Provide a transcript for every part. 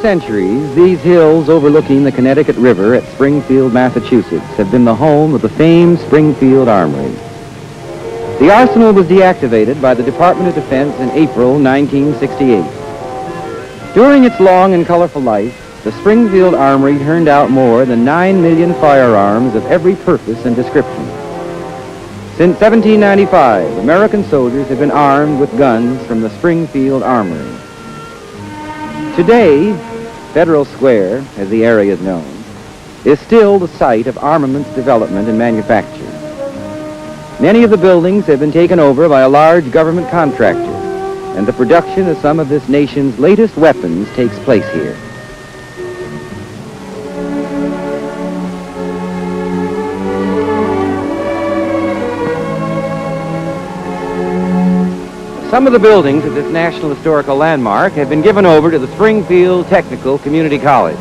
centuries, these hills overlooking the Connecticut River at Springfield, Massachusetts, have been the home of the famed Springfield Armory. The arsenal was deactivated by the Department of Defense in April 1968. During its long and colorful life, the Springfield Armory turned out more than 9 million firearms of every purpose and description. Since 1795, American soldiers have been armed with guns from the Springfield Armory. Today, Federal Square, as the area is known, is still the site of armaments development and manufacture. Many of the buildings have been taken over by a large government contractor, and the production of some of this nation's latest weapons takes place here. Some of the buildings of this National Historical Landmark have been given over to the Springfield Technical Community College.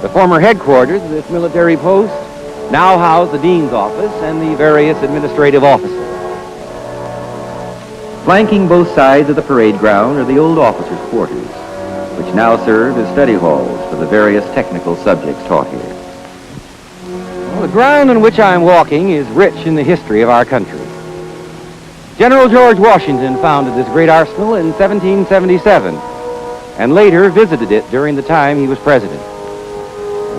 The former headquarters of this military post now house the dean's office and the various administrative offices. Flanking both sides of the parade ground are the old officers' quarters, which now serve as study halls for the various technical subjects taught here. Well, the ground on which I am walking is rich in the history of our country. General George Washington founded this great arsenal in 1777 and later visited it during the time he was president.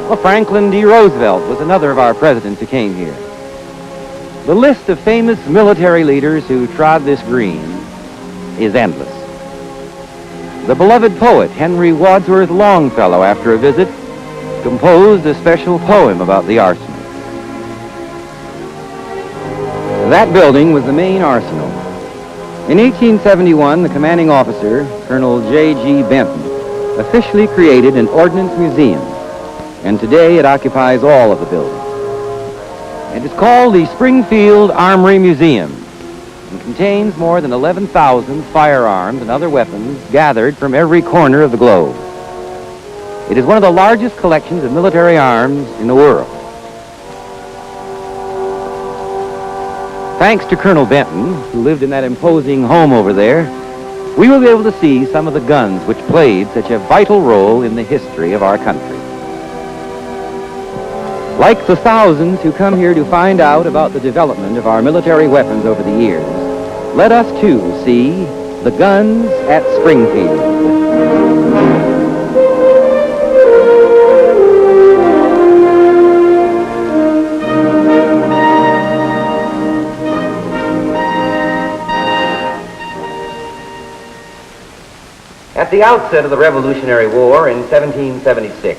Well, Franklin D. Roosevelt was another of our presidents who came here. The list of famous military leaders who trod this green is endless. The beloved poet Henry Wadsworth Longfellow, after a visit, composed a special poem about the arsenal. That building was the main arsenal. In 1871, the commanding officer, Colonel J.G. Benton, officially created an ordnance museum, and today it occupies all of the building. It is called the Springfield Armory Museum and contains more than 11,000 firearms and other weapons gathered from every corner of the globe. It is one of the largest collections of military arms in the world. Thanks to Colonel Benton, who lived in that imposing home over there, we will be able to see some of the guns which played such a vital role in the history of our country. Like the thousands who come here to find out about the development of our military weapons over the years, let us too see the guns at Springfield. At the outset of the Revolutionary War in 1776,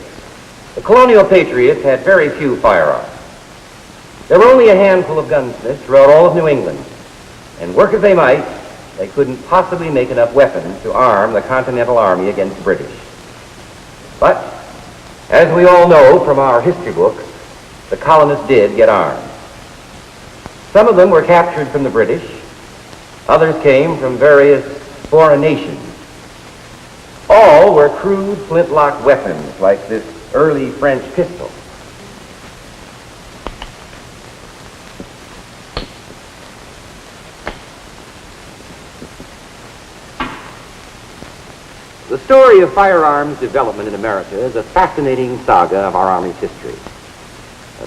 the colonial patriots had very few firearms. There were only a handful of gunsmiths throughout all of New England, and work as they might, they couldn't possibly make enough weapons to arm the Continental Army against the British. But, as we all know from our history books, the colonists did get armed. Some of them were captured from the British, others came from various foreign nations. All were crude flintlock weapons like this early French pistol. The story of firearms development in America is a fascinating saga of our Army's history.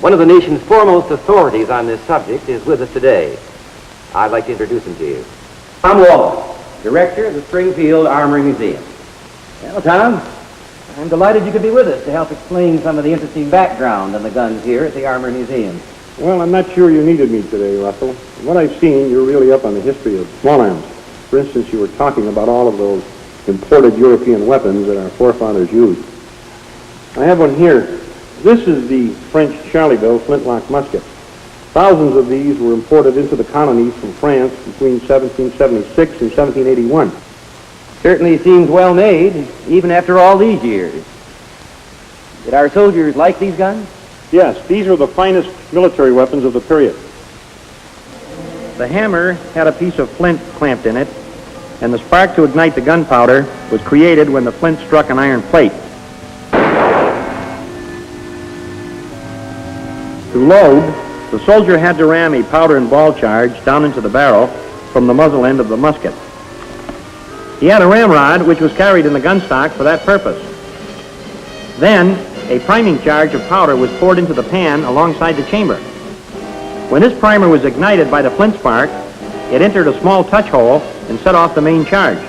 One of the nation's foremost authorities on this subject is with us today. I'd like to introduce him to you. Tom Wallace, Director of the Springfield Armory Museum. Well, Tom, I'm delighted you could be with us to help explain some of the interesting background on the guns here at the Armory Museum. Well, I'm not sure you needed me today, Russell. From what I've seen, you're really up on the history of small arms. For instance, you were talking about all of those imported European weapons that our forefathers used. I have one here. This is the French Charleville flintlock musket. Thousands of these were imported into the colonies from France between 1776 and 1781. Certainly seems well made, even after all these years. Did our soldiers like these guns? Yes, these are the finest military weapons of the period. The hammer had a piece of flint clamped in it, and the spark to ignite the gunpowder was created when the flint struck an iron plate. To load, the soldier had to ram a powder and ball charge down into the barrel from the muzzle end of the musket. He had a ramrod which was carried in the gun stock for that purpose. Then, a priming charge of powder was poured into the pan alongside the chamber. When this primer was ignited by the flint spark, it entered a small touch hole and set off the main charge.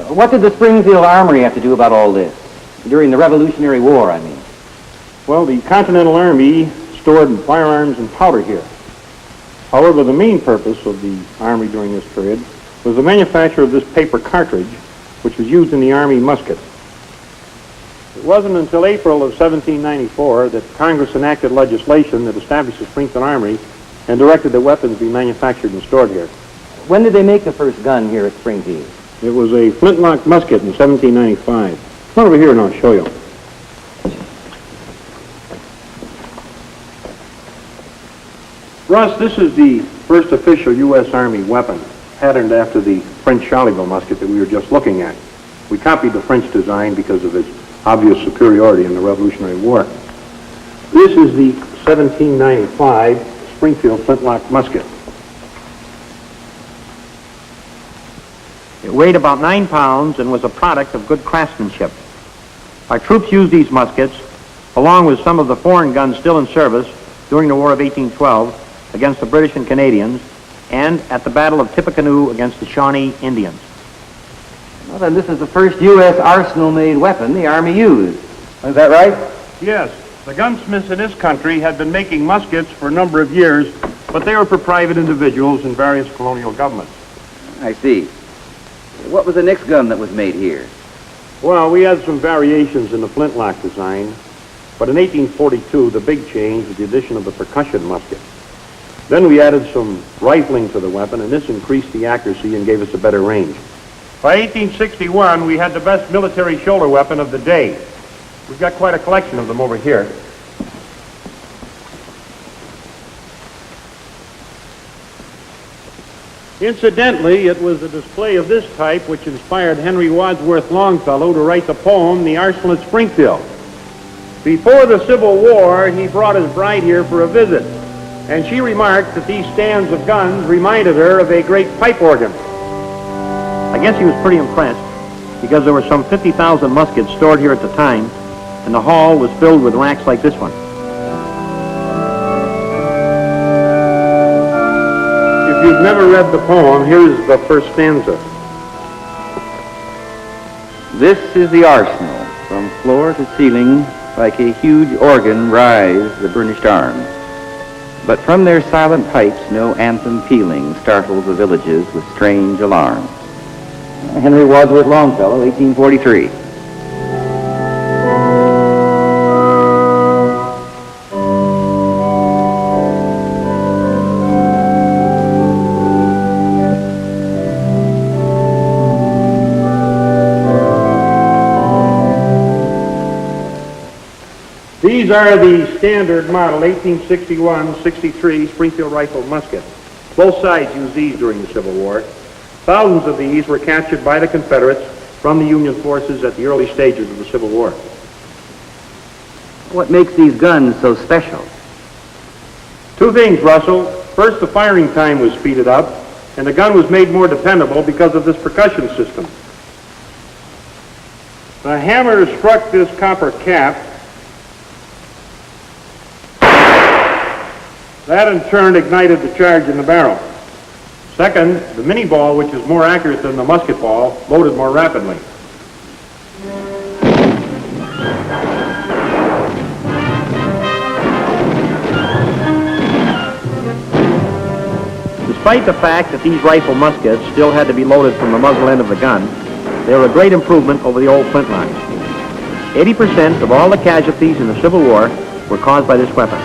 What did the Springfield Armory have to do about all this? During the Revolutionary War, I mean. Well, the Continental Army stored firearms and powder here. However, the main purpose of the Army during this period was the manufacture of this paper cartridge, which was used in the Army musket. It wasn't until April of 1794 that Congress enacted legislation that established the Springfield Armory and directed that weapons be manufactured and stored here. When did they make the first gun here at Springfield? It was a flintlock musket in 1795. Come over here and I'll show you. Russ, this is the first official U.S. Army weapon, patterned after the French Charleville musket that we were just looking at. We copied the French design because of its obvious superiority in the Revolutionary War. This is the 1795 Springfield flintlock musket. It weighed about 9 pounds and was a product of good craftsmanship. Our troops used these muskets, along with some of the foreign guns still in service during the War of 1812 against the British and Canadians, and at the Battle of Tippecanoe against the Shawnee Indians. Well, then this is the first U.S. arsenal-made weapon the Army used. Is that right? Yes. The gunsmiths in this country had been making muskets for a number of years, but they were for private individuals in various colonial governments. I see. What was the next gun that was made here? Well, we had some variations in the flintlock design, but in 1842, the big change was the addition of the percussion musket. Then we added some rifling to the weapon, and this increased the accuracy and gave us a better range. By 1861, we had the best military shoulder weapon of the day. We've got quite a collection of them over here. Incidentally, it was a display of this type which inspired Henry Wadsworth Longfellow to write the poem, The Arsenal at Springfield. Before the Civil War, he brought his bride here for a visit, and she remarked that these stands of guns reminded her of a great pipe organ. I guess he was pretty impressed because there were some 50,000 muskets stored here at the time, and the hall was filled with racks like this one. If you've never read the poem, here's the first stanza. This is the arsenal. From floor to ceiling, like a huge organ, rise the burnished arms. But from their silent pipes, no anthem pealing startles the villages with strange alarms. Henry Wadsworth Longfellow, 1843. These are the standard model 1861-63 Springfield Rifle muskets. Both sides used these during the Civil War. Thousands of these were captured by the Confederates from the Union forces at the early stages of the Civil War. What makes these guns so special? Two things, Russell. First, the firing time was speeded up, and the gun was made more dependable because of this percussion system. The hammer struck this copper cap. That in turn ignited the charge in the barrel. Second, the mini ball, which is more accurate than the musket ball, loaded more rapidly. Despite the fact that these rifle muskets still had to be loaded from the muzzle end of the gun, they were a great improvement over the old flintlocks. 80% of all the casualties in the Civil War were caused by this weapon.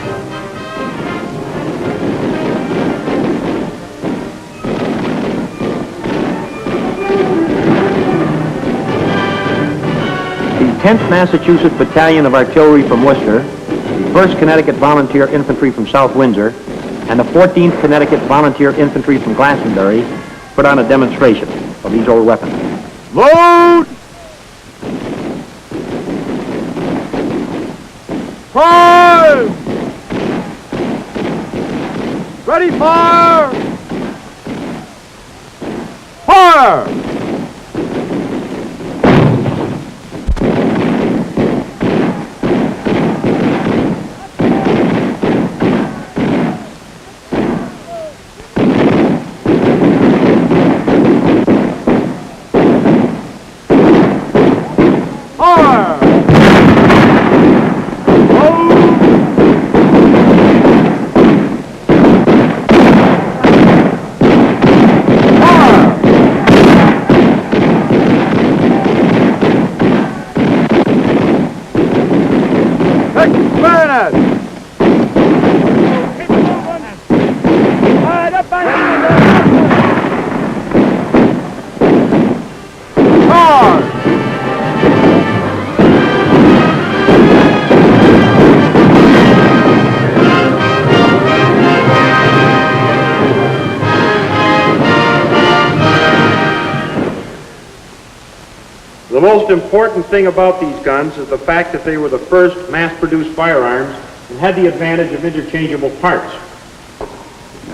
The 10th Massachusetts Battalion of Artillery from Worcester, the 1st Connecticut Volunteer Infantry from South Windsor, and the 14th Connecticut Volunteer Infantry from Glastonbury put on a demonstration of these old weapons. Load! Fire! Ready, fire! Fire! The most important thing about these guns is the fact that they were the first mass-produced firearms and had the advantage of interchangeable parts.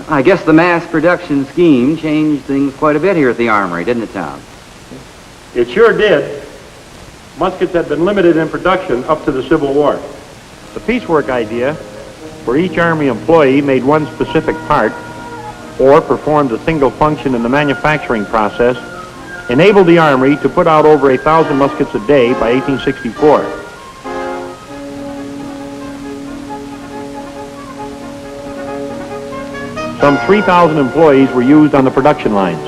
I guess the mass production scheme changed things quite a bit here at the Armory, didn't it, Tom? It sure did. Muskets had been limited in production up to the Civil War. The piecework idea, where each Army employee made one specific part or performed a single function in the manufacturing process, enabled the Armory to put out over 1,000 muskets a day by 1864. Some 3,000 employees were used on the production lines.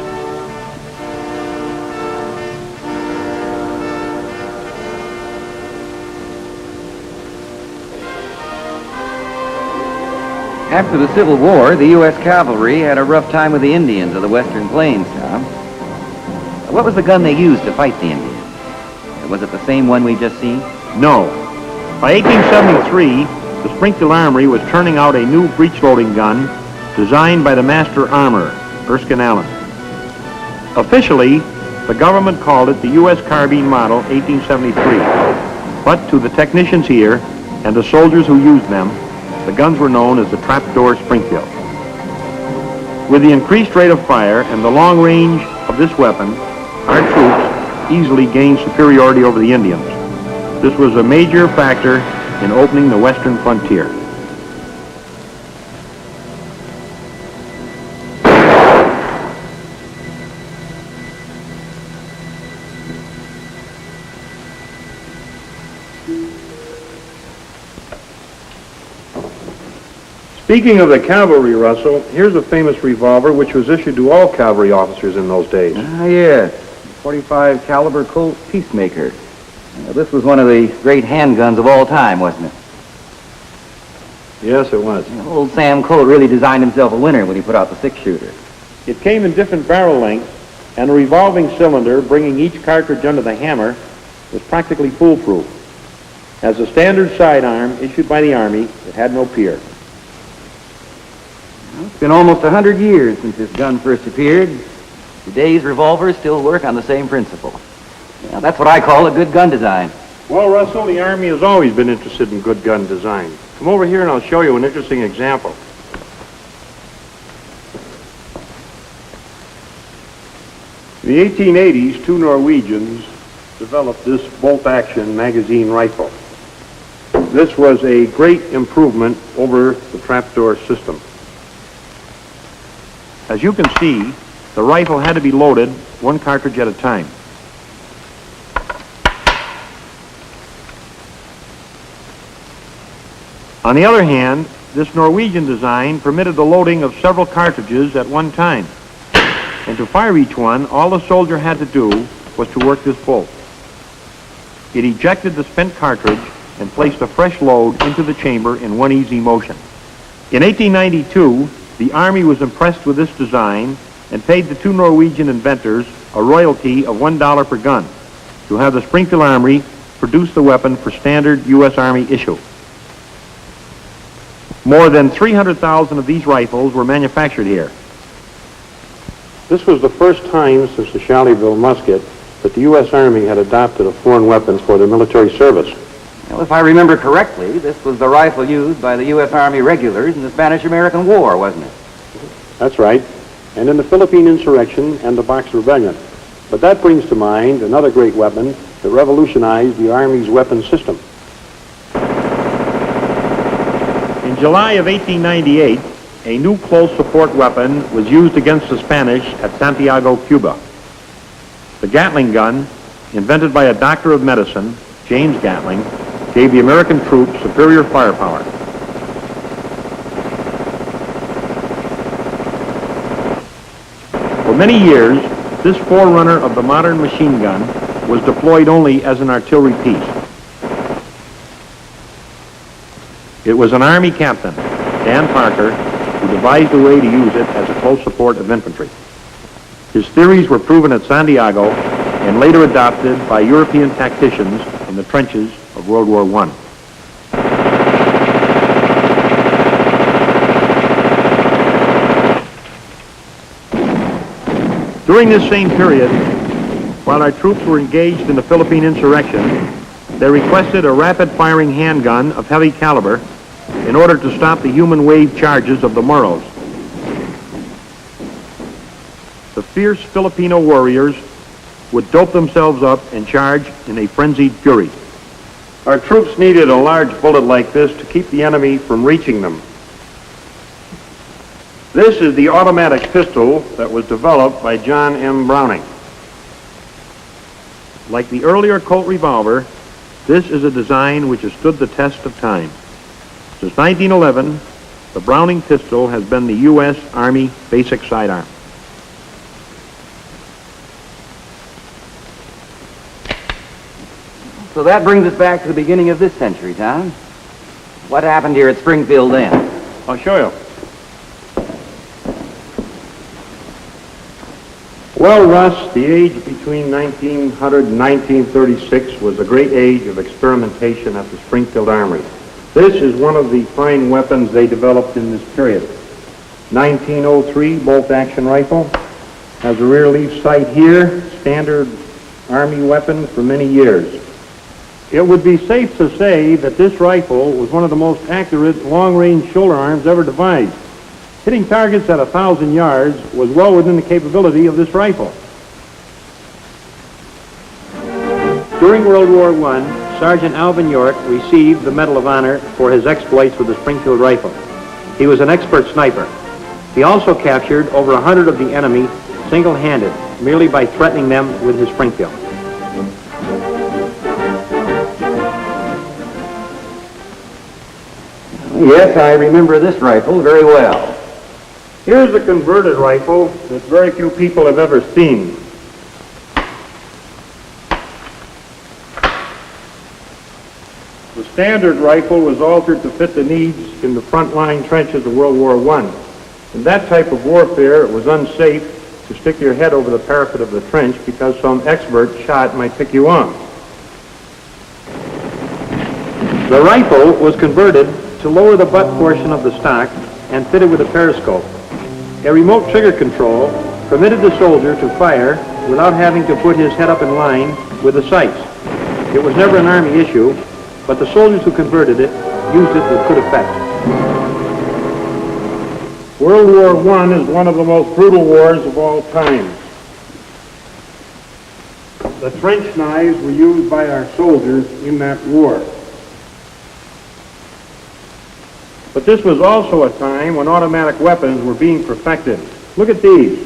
After the Civil War, the U.S. cavalry had a rough time with the Indians of the Western Plains, Tom. What was the gun they used to fight the Indians? Was it the same one we've just seen? No. By 1873, the Springfield Armory was turning out a new breech-loading gun designed by the master armorer, Erskine Allen. Officially, the government called it the U.S. Carbine Model 1873. But to the technicians here and the soldiers who used them, the guns were known as the Trapdoor Springfield. With the increased rate of fire and the long range of this weapon, our troops easily gained superiority over the Indians. This was a major factor in opening the western frontier. Speaking of the cavalry, Russell, here's a famous revolver which was issued to all cavalry officers in those days. Ah, yes. 45 caliber Colt Peacemaker. This was one of the great handguns of all time, wasn't it? Yes, it was. Old Sam Colt really designed himself a winner when he put out the six-shooter. It came in different barrel lengths, and a revolving cylinder bringing each cartridge under the hammer was practically foolproof. As a standard sidearm issued by the Army, it had no peer. It's been almost 100 years since this gun first appeared. Today's revolvers still work on the same principle. Now, that's what I call a good gun design. Well, Russell, the Army has always been interested in good gun design. Come over here and I'll show you an interesting example. In the 1880s, two Norwegians developed this bolt-action magazine rifle. This was a great improvement over the trapdoor system. As you can see, the rifle had to be loaded one cartridge at a time. On the other hand, this Norwegian design permitted the loading of several cartridges at one time. And to fire each one, all the soldier had to do was to work this bolt. It ejected the spent cartridge and placed a fresh load into the chamber in one easy motion. In 1892, the Army was impressed with this design and paid the two Norwegian inventors a royalty of $1 per gun to have the Springfield Armory produce the weapon for standard U.S. Army issue. More than 300,000 of these rifles were manufactured here. This was the first time since the Charleville musket that the U.S. Army had adopted a foreign weapon for their military service. Well, if I remember correctly, this was the rifle used by the U.S. Army regulars in the Spanish-American War, wasn't it? That's right. And in the Philippine insurrection and the Box Rebellion. But that brings to mind another great weapon that revolutionized the Army's weapon system. In July of 1898, a new close support weapon was used against the Spanish at Santiago, Cuba. The Gatling gun, invented by a doctor of medicine, James Gatling, gave the American troops superior firepower. For many years, this forerunner of the modern machine gun was deployed only as an artillery piece. It was an Army captain, Dan Parker, who devised a way to use it as a close support of infantry. His theories were proven at Santiago and later adopted by European tacticians in the trenches of World War I. During this same period, While our troops were engaged in the Philippine insurrection, they requested a rapid-firing handgun of heavy caliber in order to stop the human wave charges of the Moros. The fierce Filipino warriors would dope themselves up and charge in a frenzied fury. Our troops needed a large bullet like this to keep the enemy from reaching them. This is the automatic pistol that was developed by John M. Browning. Like the earlier Colt revolver, this is a design which has stood the test of time. Since 1911, the Browning pistol has been the U.S. Army basic sidearm. So that brings us back to the beginning of this century, Tom. What happened here at Springfield then? I'll show you. Well, Russ, the age between 1900 and 1936 was a great age of experimentation at the Springfield Armory. This is one of the fine weapons they developed in this period. 1903 bolt-action rifle. Has a rear leaf sight here, standard Army weapon for many years. It would be safe to say that this rifle was one of the most accurate long-range shoulder arms ever devised. Hitting targets at 1,000 yards was well within the capability of this rifle. During World War I, Sergeant Alvin York received the Medal of Honor for his exploits with the Springfield Rifle. He was an expert sniper. He also captured over 100 of the enemy single-handed, merely by threatening them with his Springfield. Yes, I remember this rifle very well. Here's a converted rifle that very few people have ever seen. The standard rifle was altered to fit the needs in the front-line trenches of World War I. In that type of warfare, it was unsafe to stick your head over the parapet of the trench because some expert shot might pick you off. The rifle was converted to lower the butt portion of the stock and fitted with a periscope. A remote trigger control permitted the soldier to fire without having to put his head up in line with the sights. It was never an Army issue, but the soldiers who converted it used it with good effect. World War I is one of the most brutal wars of all time. The trench knives were used by our soldiers in that war. But this was also a time when automatic weapons were being perfected. Look at these.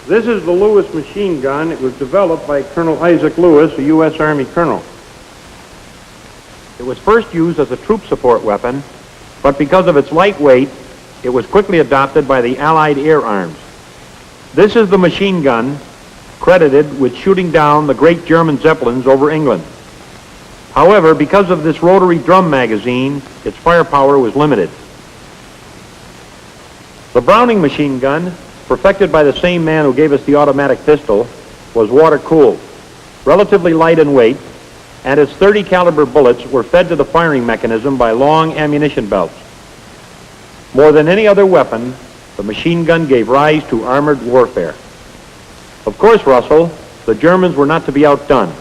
This is the Lewis machine gun. It was developed by Colonel Isaac Lewis, a U.S. Army colonel. It was first used as a troop support weapon, but because of its light weight, it was quickly adopted by the Allied air arms. This is the machine gun credited with shooting down the great German Zeppelins over England. However, because of this rotary drum magazine, its firepower was limited. The Browning machine gun, perfected by the same man who gave us the automatic pistol, was water-cooled, relatively light in weight, and its .30 caliber bullets were fed to the firing mechanism by long ammunition belts. More than any other weapon, the machine gun gave rise to armored warfare. Of course, Russell, the Germans were not to be outdone.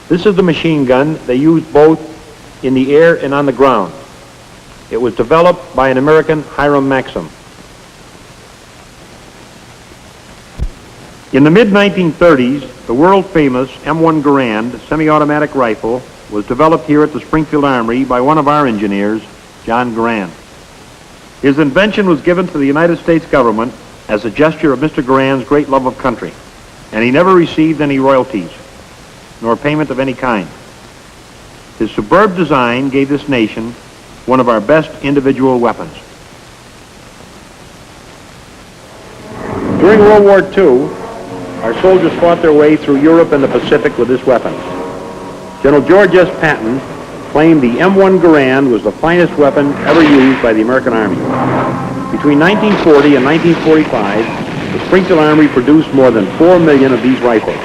This is the machine gun they used both in the air and on the ground. It was developed by an American, Hiram Maxim. In the mid-1930s, the world-famous M1 Garand semi-automatic rifle was developed here at the Springfield Armory by one of our engineers, John Garand. His invention was given to the United States government as a gesture of Mr. Garand's great love of country, and he never received any royalties, nor payment of any kind. His superb design gave this nation one of our best individual weapons. During World War II, our soldiers fought their way through Europe and the Pacific with this weapon. General George S. Patton claimed the M1 Garand was the finest weapon ever used by the American Army. Between 1940 and 1945, the Springfield Armory produced more than 4 million of these rifles,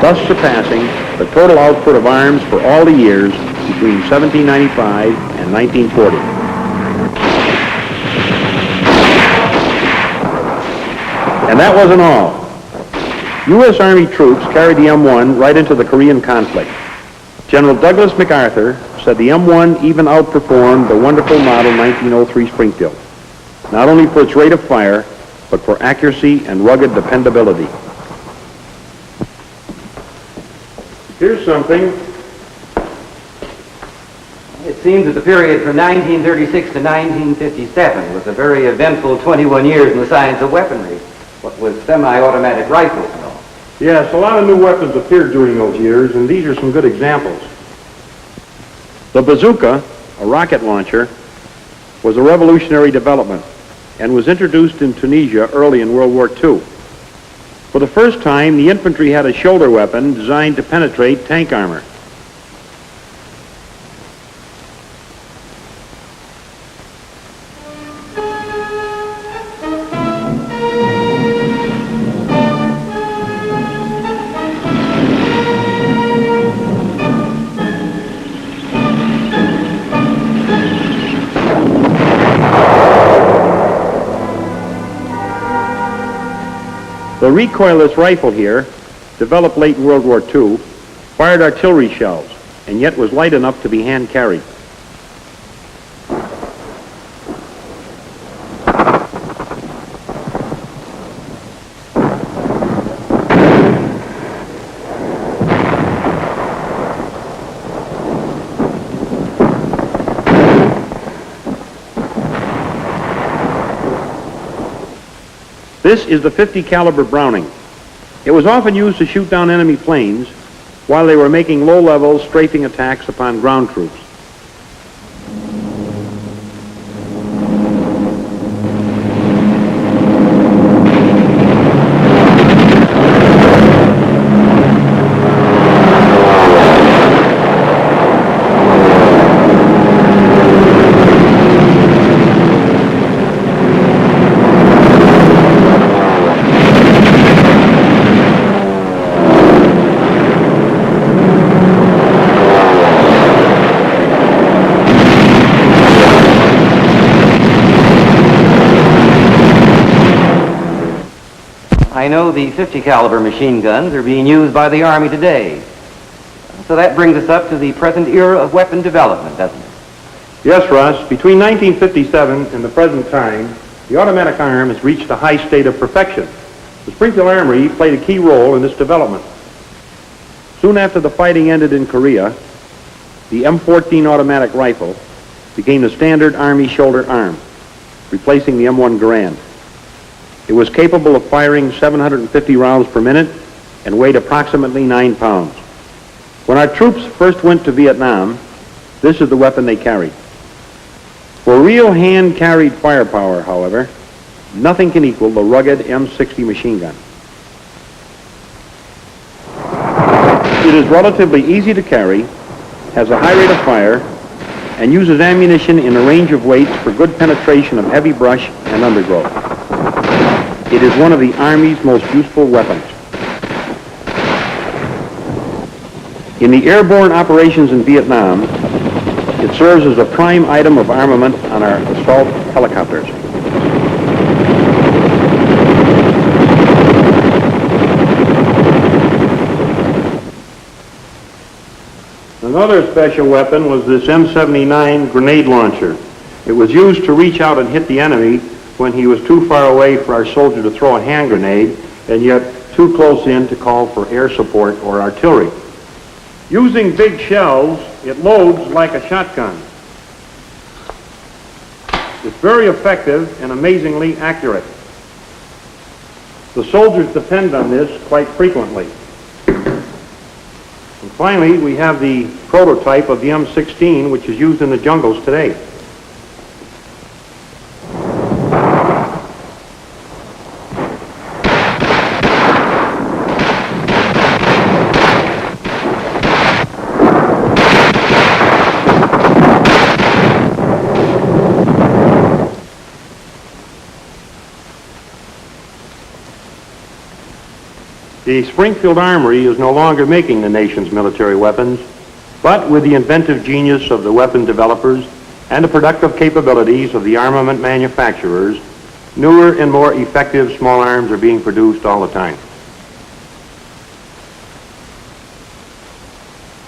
thus surpassing the total output of arms for all the years between 1795 and 1940. And that wasn't all. U.S. Army troops carried the M1 right into the Korean conflict. General Douglas MacArthur said the M1 even outperformed the wonderful model 1903 Springfield, not only for its rate of fire, but for accuracy and rugged dependability. Here's something. It seems that the period from 1936 to 1957 was a very eventful 21 years in the science of weaponry, what with semi-automatic rifles and all. Yes, a lot of new weapons appeared during those years, and these are some good examples. The bazooka, a rocket launcher, was a revolutionary development and was introduced in Tunisia early in World War II. For the first time, the infantry had a shoulder weapon designed to penetrate tank armor. The recoilless rifle here, developed late in World War II, fired artillery shells and yet was light enough to be hand-carried. This is the .50 caliber Browning. It was often used to shoot down enemy planes while they were making low-level strafing attacks upon ground troops. I know the .50 caliber machine guns are being used by the Army today. So that brings us up to the present era of weapon development, doesn't it? Yes, Russ. Between 1957 and the present time, the automatic arm has reached a high state of perfection. The Springfield Armory played a key role in this development. Soon after the fighting ended in Korea, the M14 automatic rifle became the standard Army shoulder arm, replacing the M1 Garand. It was capable of firing 750 rounds per minute and weighed approximately 9 pounds. When our troops first went to Vietnam, this is the weapon they carried. For real hand-carried firepower, however, nothing can equal the rugged M60 machine gun. It is relatively easy to carry, has a high rate of fire, and uses ammunition in a range of weights for good penetration of heavy brush and undergrowth. It is one of the Army's most useful weapons. In the airborne operations in Vietnam, it serves as a prime item of armament on our assault helicopters. Another special weapon was this M79 grenade launcher. It was used to reach out and hit the enemy when he was too far away for our soldier to throw a hand grenade and yet too close in to call for air support or artillery. Using big shells, it loads like a shotgun. It's very effective and amazingly accurate. The soldiers depend on this quite frequently. And finally, we have the prototype of the M16, which is used in the jungles today. The Springfield Armory is no longer making the nation's military weapons, but with the inventive genius of the weapon developers and the productive capabilities of the armament manufacturers, Newer and more effective small arms are being produced all the time.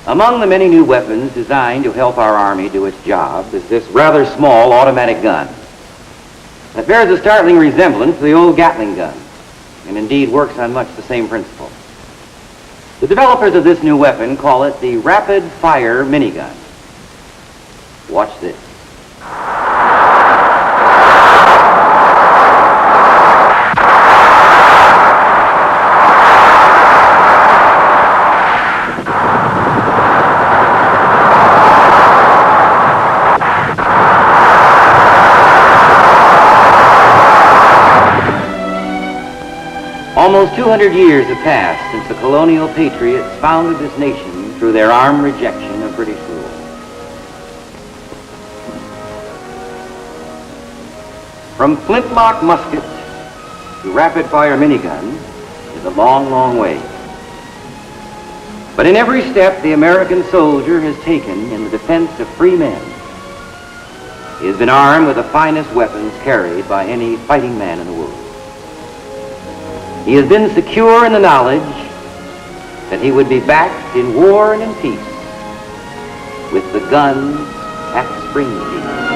Among the many new weapons designed to help our Army do its job is this rather small automatic gun. It bears a startling resemblance to the old Gatling gun, and indeed works on much the same principle. The developers of this new weapon call it the Rapid Fire Minigun. Watch this. Almost 200 years have passed since the colonial patriots founded this nation through their armed rejection of British rule. From flintlock musket to rapid-fire minigun is a long, long way. But in every step the American soldier has taken in the defense of free men, he has been armed with the finest weapons carried by any fighting man in the world. He has been secure in the knowledge that he would be backed in war and in peace with the guns at Springfield.